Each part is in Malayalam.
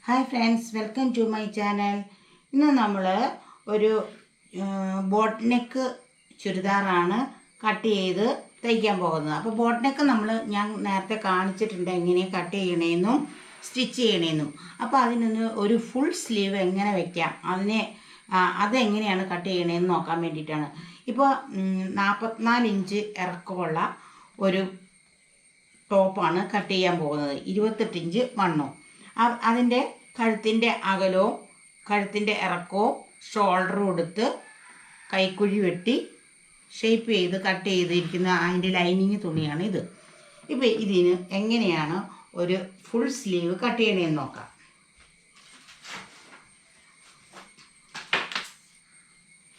Hi friends, welcome to my channel. ഇന്ന് നമ്മൾ ഒരു ബോട്ട് നെക്ക് ചുരിദാറാണ് കട്ട് ചെയ്ത് തയ്ക്കാൻ പോകുന്നത്. അപ്പോൾ ബോട്ട് നെക്ക് ഞാൻ നേരത്തെ കാണിച്ചിട്ടുണ്ട് എങ്ങനെ കട്ട് ചെയ്യണമെന്നും സ്റ്റിച്ച് ചെയ്യണമെന്നും. അപ്പോൾ അതിനൊന്ന് ഒരു ഫുൾ സ്ലീവ് എങ്ങനെ വെക്കാം, അതെങ്ങനെയാണ് കട്ട് ചെയ്യണമെന്ന് നോക്കാൻ വേണ്ടിയിട്ടാണ്. ഇപ്പോൾ 44 ഇഞ്ച് ഇറക്കമുള്ള ഒരു ടോപ്പാണ് കട്ട് ചെയ്യാൻ പോകുന്നത്. 28 ഇഞ്ച് വണ്ണവും. അതിൻ്റെ കഴുത്തിൻ്റെ അകലവും കഴുത്തിൻ്റെ ഇറക്കവും ഷോൾഡറും എടുത്ത് കൈക്കുഴി വെട്ടി ഷേപ്പ് ചെയ്ത് കട്ട് ചെയ്തിരിക്കുന്ന അതിൻ്റെ ലൈനിങ് തുണിയാണ് ഇത്. ഇപ്പോൾ ഇതിന് എങ്ങനെയാണ് ഒരു ഫുൾ സ്ലീവ് കട്ട് ചെയ്യണമെന്ന് നോക്കാം.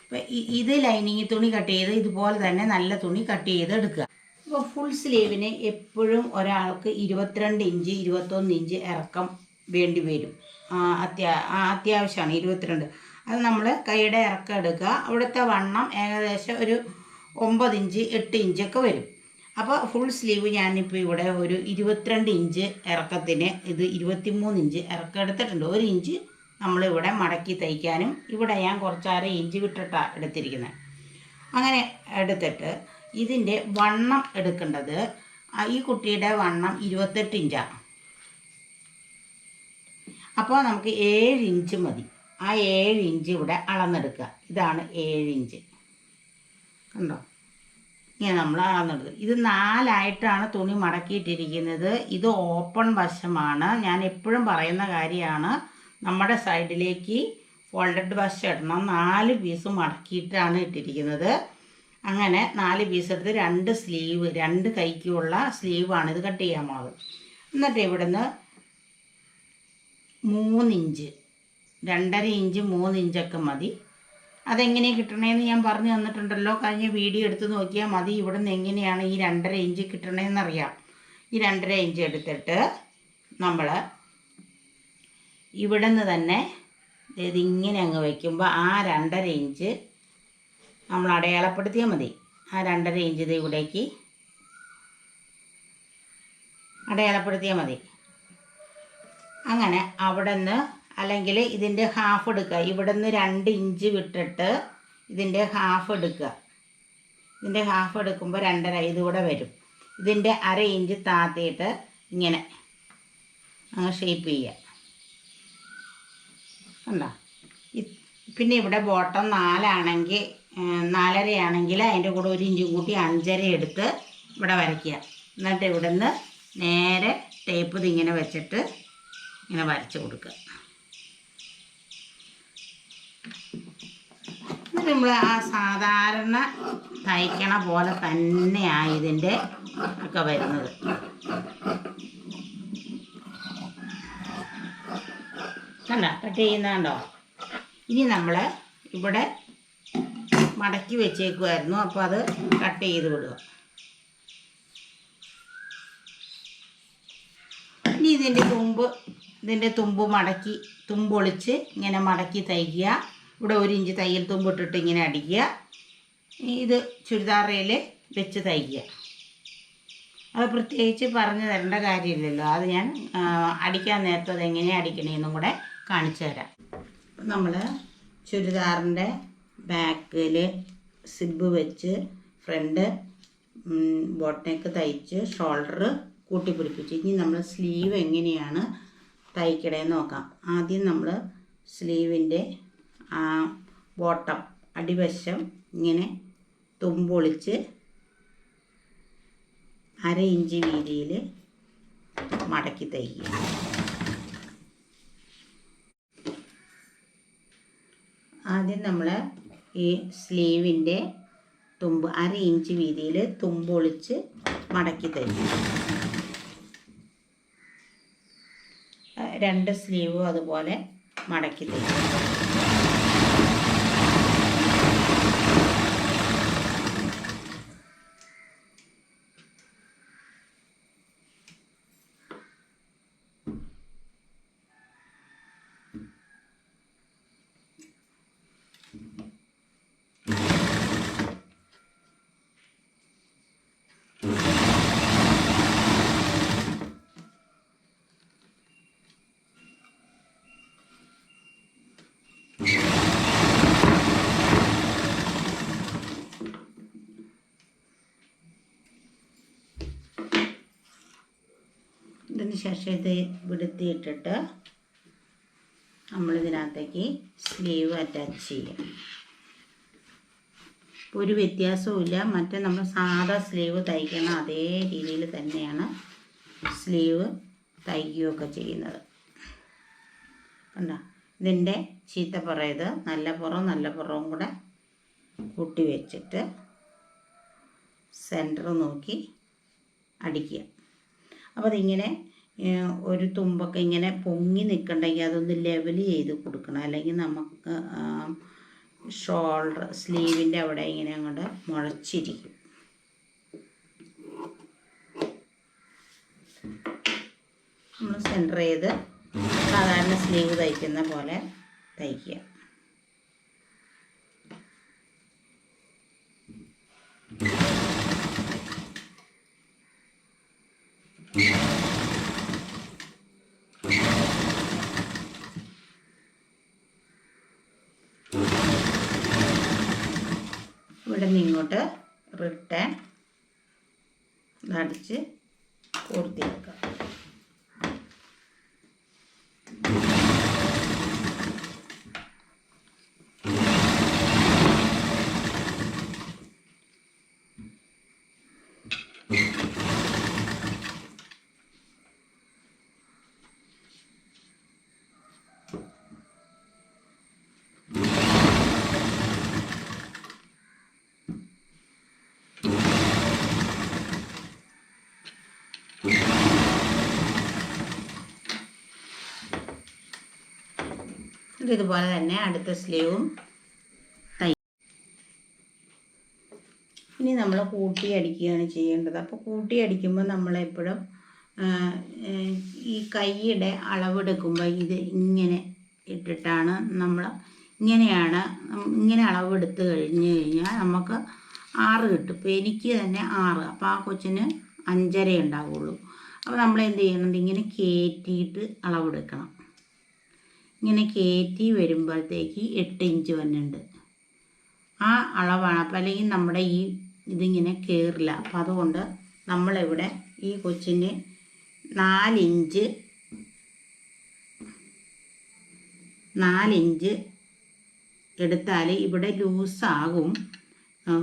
ഇപ്പം ഇത് ലൈനിങ് തുണി കട്ട് ചെയ്ത് ഇതുപോലെ തന്നെ നല്ല തുണി കട്ട് ചെയ്ത് എടുക്കുക. ഇപ്പോൾ ഫുൾ സ്ലീവിന് എപ്പോഴും ഒരാൾക്ക് 22 ഇഞ്ച് 21 ഇഞ്ച് ഇറക്കം വേണ്ടി വരും. അത്യാവശ്യമാണ് 22. അത് നമ്മൾ കൈയുടെ ഇറക്കം എടുക്കുക. അവിടുത്തെ വണ്ണം ഏകദേശം ഒരു 9 ഇഞ്ച് 8 ഇഞ്ചൊക്കെ വരും. അപ്പോൾ ഫുൾ സ്ലീവ് ഞാനിപ്പോൾ ഇവിടെ ഒരു 22 ഇഞ്ച് ഇറക്കത്തിന് ഇത് 23 ഇഞ്ച് ഇറക്കം എടുത്തിട്ടുണ്ട്. 1 ഇഞ്ച് നമ്മളിവിടെ മടക്കി തയ്ക്കാനും ഇവിടെ ഞാൻ കുറച്ച് ഇഞ്ച് വിട്ടിട്ടാണ് എടുത്തിരിക്കുന്നത്. അങ്ങനെ എടുത്തിട്ട് ഇതിൻ്റെ വണ്ണം എടുക്കേണ്ടത്, ഈ കുട്ടിയുടെ വണ്ണം 28 ഇഞ്ചാണ്. അപ്പോൾ നമുക്ക് 7 ഇഞ്ച് മതി. ആ 7 ഇഞ്ച് ഇവിടെ അളന്നെടുക്കുക. ഇതാണ് 7 ഇഞ്ച്, കണ്ടോ? ഇങ്ങനെ നമ്മൾ അളന്നെടുക്കുക. ഇത് 4ആയിട്ടാണ് തുണി മടക്കിയിട്ടിരിക്കുന്നത്. ഇത് ഓപ്പൺ വശമാണ്. ഞാൻ എപ്പോഴും പറയുന്ന കാര്യമാണ്, നമ്മുടെ സൈഡിലേക്ക് ഫോൾഡഡ് വശം ഇടണം. 4 പീസ് മടക്കിയിട്ടാണ് ഇട്ടിരിക്കുന്നത്. അങ്ങനെ 4 പീസ് എടുത്ത് 2 സ്ലീവ്, 2 കൈക്കുള്ള സ്ലീവാണ് ഇത് കട്ട് ചെയ്യാൻ പോകുന്നത്. എന്നിട്ട് ഇവിടുന്ന് 3 ഇഞ്ച്, 2.5 ഇഞ്ച് 3 ഇഞ്ചൊക്കെ മതി. അതെങ്ങനെ കിട്ടണേന്ന് ഞാൻ പറഞ്ഞു തന്നിട്ടുണ്ടല്ലോ. കഴിഞ്ഞ വീഡിയോ എടുത്ത് നോക്കിയാൽ മതി. ഇവിടുന്ന് എങ്ങനെയാണ് ഈ 2.5 ഇഞ്ച് കിട്ടണേന്നറിയാം. ഈ 2.5 ഇഞ്ച് എടുത്തിട്ട് നമ്മൾ ഇവിടുന്ന് തന്നെ ഇതിങ്ങനെ അങ്ങ് വയ്ക്കുമ്പോൾ ആ 2.5 ഇഞ്ച് നമ്മൾ അടയാളപ്പെടുത്തിയാൽ മതി. ആ 2.5 ഇഞ്ച് ഇത് ഇവിടേക്ക് അടയാളപ്പെടുത്തിയാൽ മതി. അങ്ങനെ അവിടെ നിന്ന്, അല്ലെങ്കിൽ ഇതിൻ്റെ ഹാഫ് എടുക്കുക. ഇവിടെ നിന്ന് 2 ഇഞ്ച് വിട്ടിട്ട് ഇതിൻ്റെ ഹാഫ് എടുക്കുക. ഇതിൻ്റെ ഹാഫ് എടുക്കുമ്പോൾ 2.5 ഇതുകൂടെ വരും. ഇതിൻ്റെ 1/2 ഇഞ്ച് താത്തിയിട്ട് ഇങ്ങനെ അങ്ങ് ഷേപ്പ് ചെയ്യുക. കണ്ടോ? പിന്നെ ഇവിടെ ബോട്ടം 4 4.5 ആണെങ്കിൽ അതിൻ്റെ കൂടെ 1 ഇഞ്ചും കൂട്ടി 5.5 എടുത്ത് ഇവിടെ വരയ്ക്കുക. എന്നിട്ട് ഇവിടെ നിന്ന് നേരെ ടേപ്പ് ഇതിങ്ങനെ വെച്ചിട്ട് ഇങ്ങനെ വരച്ച് കൊടുക്കുക. എന്നിട്ട് നമ്മൾ ആ സാധാരണ തയ്ക്കണ പോലെ തന്നെയാണ് ഇതിൻ്റെ ഒക്കെ വരുന്നത്. കണ്ടോ? കട്ട് ചെയ്യുന്നുണ്ടോ? ഇനി നമ്മൾ ഇവിടെ മടക്കി വെച്ചേക്കുമായിരുന്നു. അപ്പോൾ അത് കട്ട് ചെയ്ത് വിടുക. ഇനി ഇതിൻ്റെ തുമ്പ് മടക്കി, തുമ്പൊളിച്ച് ഇങ്ങനെ മടക്കി തയ്ക്കുക. ഇവിടെ 1 ഇഞ്ച് തയ്യൽ തുമ്പിട്ടിട്ട് ഇങ്ങനെ അടിക്കുക. ഇത് ചുരിദാറിൽ വെച്ച് തയ്ക്കുക. അത് പ്രത്യേകിച്ച് പറഞ്ഞു തരേണ്ട കാര്യമില്ലല്ലോ. അത് ഞാൻ അടിക്കാൻ നേരത്തെ അതെങ്ങനെയാണ് അടിക്കണേന്നും കൂടെ കാണിച്ചു തരാം. നമ്മൾ ചുരിദാറിൻ്റെ ബാക്കിൽ സിബ് വെച്ച് ഫ്രണ്ട് ബോട്ട് നെക്ക് തയ്ച്ച് ഷോൾഡർ കൂട്ടിപ്പിടിപ്പിച്ച് ഇനി നമ്മൾ സ്ലീവ് എങ്ങനെയാണ് തയ്ക്കണേന്ന് നോക്കാം. ആദ്യം നമ്മൾ സ്ലീവിൻ്റെ ബോട്ടം അടിവശം ഇങ്ങനെ തുമ്പൊളിച്ച് 1/2 ഇഞ്ച് വീതിയിൽ മടക്കി തയ്ക്കുക. ആദ്യം നമ്മൾ ഈ സ്ലീവിൻ്റെ തുമ്പ് 1/2 ഇഞ്ച് വീതിയിൽ തുമ്പൊളിച്ച് മടക്കി തയ്ക്കുക. 2 സ്ലീവും അതുപോലെ മടക്കി തയ്ക്കുക. അതിനുശേഷം ഇത് വിടുത്തിയിട്ടിട്ട് നമ്മളിതിനകത്തേക്ക് സ്ലീവ് അറ്റാച്ച് ചെയ്യും. ഒരു വ്യത്യാസവും ഇല്ല. മറ്റേ നമ്മൾ സാധാ സ്ലീവ് തയ്ക്കണം അതേ രീതിയിൽ തന്നെയാണ് സ്ലീവ് തയ്ക്കുകയൊക്കെ ചെയ്യുന്നത്. കണ്ടോ? ഇതിൻ്റെ ചീത്തപ്പുറം ഇത് നല്ല പുറവും കൂടെ കൂട്ടി വെച്ചിട്ട് സെൻറ്റർ നോക്കി അടിക്കുക. അപ്പോൾ അതിങ്ങനെ ഒരു തുമ്പൊക്കെ ഇങ്ങനെ പൊങ്ങി നിൽക്കണ്ടെങ്കിൽ അതൊന്ന് ലെവൽ ചെയ്ത് കൊടുക്കണം. അല്ലെങ്കിൽ നമുക്ക് ഷോൾഡർ സ്ലീവിൻ്റെ അവിടെ ഇങ്ങനെ അങ്ങോട്ട് മുഴച്ചിരിക്കും. നമ്മൾ സെൻറ്റർ ചെയ്ത് സാധാരണ സ്ലീവ് തയ്ക്കുന്ന പോലെ തയ്ക്കുക. ഇവിടെ നിന്ന് ഇങ്ങോട്ട് റിട്ടേൺ അടിച്ച് പൂർത്തിയാക്കുക. ഇതുപോലെ തന്നെ അടുത്ത സ്ലീവും ഇനി നമ്മൾ കൂട്ടി അടിക്കുകയാണ് ചെയ്യേണ്ടത്. അപ്പോൾ കൂട്ടി അടിക്കുമ്പോൾ നമ്മളെപ്പോഴും ഈ കൈയുടെ അളവെടുക്കുമ്പോൾ ഇത് ഇങ്ങനെ ഇട്ടിട്ടാണ് നമ്മൾ ഇങ്ങനെ അളവെടുത്ത് കഴിഞ്ഞാൽ നമുക്ക് 6 കിട്ടും. ഇപ്പോൾ എനിക്ക് തന്നെ 6, അപ്പോൾ ആ കൊച്ചിന് 5.5 ഉണ്ടാവുള്ളൂ. അപ്പോൾ നമ്മൾ എന്ത് ചെയ്യണം? ഇങ്ങനെ കയറ്റിയിട്ട് അളവെടുക്കണം. ഇങ്ങനെ കയറ്റി വരുമ്പോഴത്തേക്ക് 8 ഇഞ്ച് വന്നിട്ടുണ്ട്. ആ അളവാണ്. അപ്പോൾ അല്ലെങ്കിൽ നമ്മുടെ ഇതിങ്ങനെ കയറില്ല. അപ്പോൾ അതുകൊണ്ട് നമ്മളിവിടെ ഈ കൊച്ചിന് 4 ഇഞ്ച് എടുത്താൽ ഇവിടെ ലൂസാകും.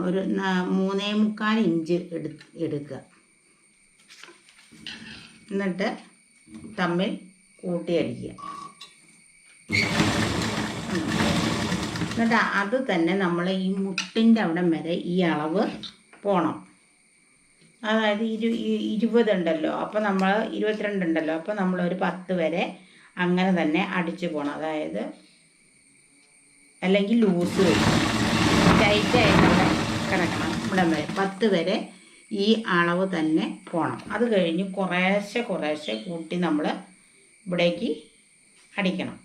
ഒരു 3.25 ഇഞ്ച് എടുക്കുക. എന്നിട്ട് തമ്മിൽ കൂട്ടിയടിക്കുക. എന്നിട്ട് അത് തന്നെ നമ്മൾ ഈ മുട്ടിൻ്റെ അവിടം വരെ ഈ അളവ് പോകണം. അതായത് 20 ഉണ്ടല്ലോ, അപ്പോൾ നമ്മൾ 22 ഉണ്ടല്ലോ, അപ്പോൾ നമ്മളൊരു 10 വരെ അങ്ങനെ തന്നെ അടിച്ചു പോകണം. അതായത് അല്ലെങ്കിൽ ലൂസ് വരും, ടൈറ്റായിട്ട് അവിടെ കിടക്കണം. ഇവിടം വരെ 10 വരെ ഈ അളവ് തന്നെ പോകണം. അത് കഴിഞ്ഞ് കുറേശ്ശെ കൂട്ടി നമ്മൾ ഇവിടേക്ക് അടിക്കണം.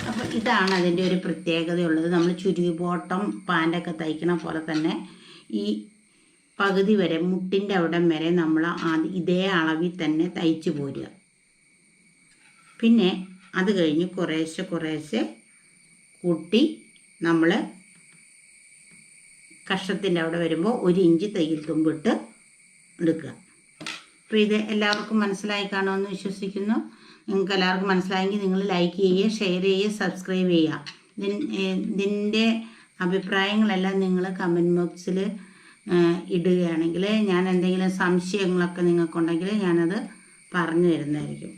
അപ്പോൾ ഇതാണ് അതിൻ്റെ ഒരു പ്രത്യേകതയുള്ളത്. നമ്മൾ ചുരുങ്ങി ബോട്ടം പാൻ്റൊക്കെ തയ്ക്കണ പോലെ തന്നെ ഈ പകുതി വരെ മുട്ടിൻ്റെ അവിടം വരെ നമ്മൾ ഇതേ അളവിൽ തന്നെ തയ്ച്ചു പോരുക. പിന്നെ അത് കഴിഞ്ഞ് കുറേശ്ശെ കൂട്ടി നമ്മൾ കഷത്തിൻ്റെ അവിടെ വരുമ്പോൾ 1 ഇഞ്ച് തയ്യൽ തുമ്പിട്ട് എടുക്കുക. അപ്പോൾ ഇത് എല്ലാവർക്കും മനസ്സിലായി കാണുമെന്ന് വിശ്വസിക്കുന്നു. നിങ്ങൾക്ക് എല്ലാവർക്കും മനസ്സിലായെങ്കിൽ നിങ്ങൾ ലൈക്ക് ചെയ്യുക, ഷെയർ ചെയ്യുക, സബ്സ്ക്രൈബ് ചെയ്യുക. ഇതിൻ്റെ അഭിപ്രായങ്ങളെല്ലാം നിങ്ങൾ കമൻറ്റ് ബോക്സിൽ ഇടുകയാണെങ്കിൽ ഞാൻ എന്തെങ്കിലും സംശയങ്ങളൊക്കെ നിങ്ങൾക്കുണ്ടെങ്കിൽ ഞാനത് പറഞ്ഞു തരുന്നതായിരിക്കും.